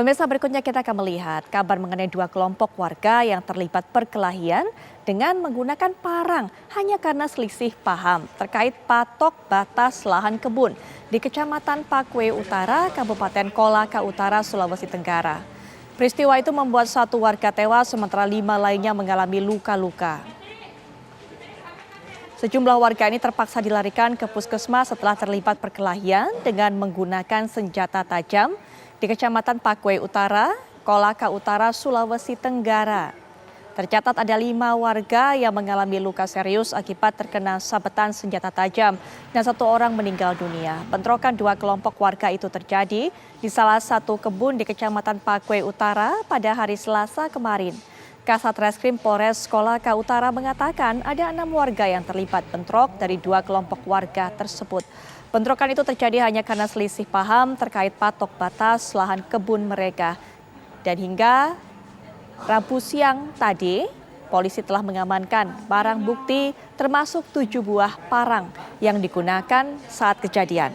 Pemirsa, berikutnya kita akan melihat kabar mengenai dua kelompok warga yang terlibat perkelahian dengan menggunakan parang hanya karena selisih paham terkait patok batas lahan kebun di Kecamatan Pakue Utara, Kabupaten Kolaka Utara, Sulawesi Tenggara. Peristiwa itu membuat satu warga tewas sementara 5 lainnya mengalami luka-luka. Sejumlah warga ini terpaksa dilarikan ke puskesmas setelah terlibat perkelahian dengan menggunakan senjata tajam di Kecamatan Pakue Utara, Kolaka Utara, Sulawesi Tenggara. Tercatat ada 5 warga yang mengalami luka serius akibat terkena sabetan senjata tajam dan 1 orang meninggal dunia. Bentrokan 2 kelompok warga itu terjadi di salah satu kebun di Kecamatan Pakue Utara pada hari Selasa kemarin. Kasat Reskrim Polres Kolaka Utara mengatakan ada 6 warga yang terlibat bentrok dari 2 kelompok warga tersebut. Bentrokan itu terjadi hanya karena selisih paham terkait patok batas lahan kebun mereka. Dan hingga Rabu siang tadi, polisi telah mengamankan barang bukti termasuk 7 buah parang yang digunakan saat kejadian.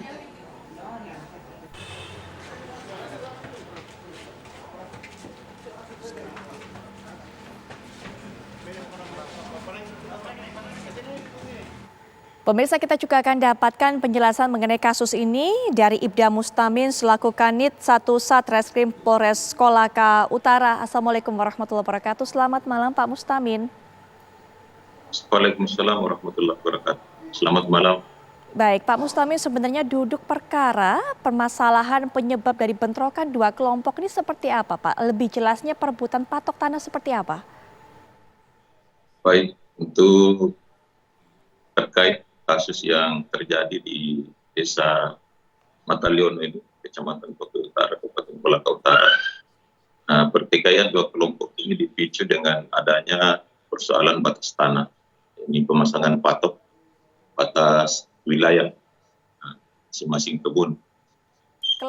Pemirsa, kita juga akan dapatkan penjelasan mengenai kasus ini dari Ibda Mustamin selaku Kanit 1 Satreskrim Polres Kolaka Utara. Assalamualaikum warahmatullahi wabarakatuh. Selamat malam Pak Mustamin. Waalaikumsalam warahmatullahi wabarakatuh. Selamat malam. Baik, Pak Mustamin, sebenarnya duduk perkara permasalahan penyebab dari bentrokan 2 kelompok ini seperti apa, Pak? Lebih jelasnya perebutan patok tanah seperti apa? Baik, untuk terkait kasus yang terjadi di Desa Mataliono ini, Kecamatan Pakue Utara, Kabupaten Kolaka Utara. Nah, pertikaian 2 kelompok ini dipicu dengan adanya persoalan batas tanah. Ini pemasangan patok batas wilayah masing-masing kebun.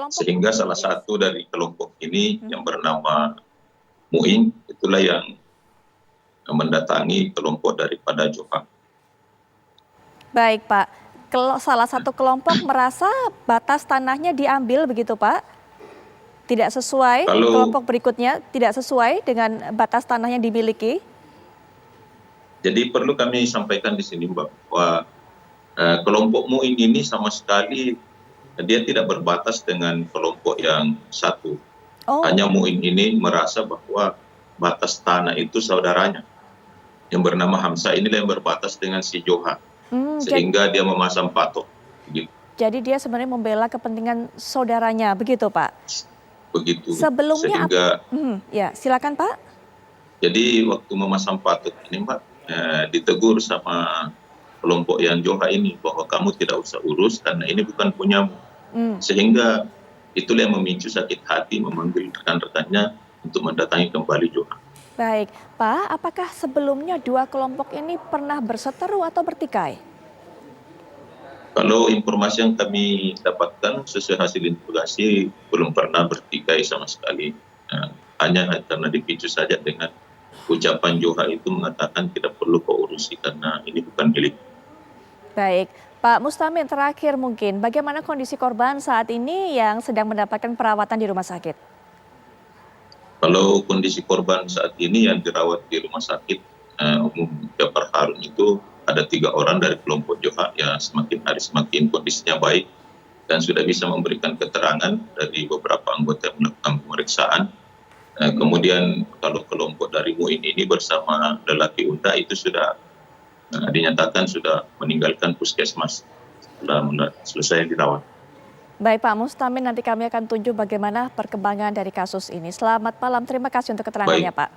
Sehingga salah satu dari kelompok ini yang bernama Muing, itulah yang mendatangi kelompok daripada Joha. Baik Pak, kalau salah satu kelompok merasa batas tanahnya diambil begitu Pak? Tidak sesuai, kelompok berikutnya tidak sesuai dengan batas tanah yang dimiliki? Jadi perlu kami sampaikan di sini bahwa kelompok Muing ini sama sekali dia tidak berbatas dengan kelompok yang satu. Hanya Muing ini merasa bahwa batas tanah itu saudaranya. Yang bernama Hamzah inilah yang berbatas dengan si Joha. Sehingga dia memasang patok. Begitu. Jadi dia sebenarnya membela kepentingan saudaranya, begitu Pak? Begitu. Sebelumnya, sehingga, ya silakan Pak. Jadi waktu memasang patok ini Mbak, ditegur sama kelompok yang Joha ini bahwa kamu tidak usah urus karena ini bukan punyamu. Sehingga itulah yang memicu sakit hati memanggil rekan-rekannya untuk mendatangi kembali Joha. Baik, Pak, apakah sebelumnya 2 kelompok ini pernah berseteru atau bertikai? Kalau informasi yang kami dapatkan sesuai hasil investigasi belum pernah bertikai sama sekali. Hanya karena dipicu saja dengan ucapan Joha itu mengatakan tidak perlu kau urusi karena ini bukan milik. Baik, Pak Mustamin, terakhir mungkin bagaimana kondisi korban saat ini yang sedang mendapatkan perawatan di rumah sakit? Kalau kondisi korban saat ini yang dirawat di rumah sakit umum Jafar Harun itu ada 3 orang dari kelompok Joha yang semakin hari semakin kondisinya baik dan sudah bisa memberikan keterangan dari beberapa anggota yang melakukan pemeriksaan. Kemudian kalau kelompok dari Muin ini bersama lelaki unta itu sudah dinyatakan sudah meninggalkan puskesmas setelah selesai dirawat. Baik Pak Mustamin, nanti kami akan tunjuk bagaimana perkembangan dari kasus ini. Selamat malam, terima kasih untuk keterangannya Pak.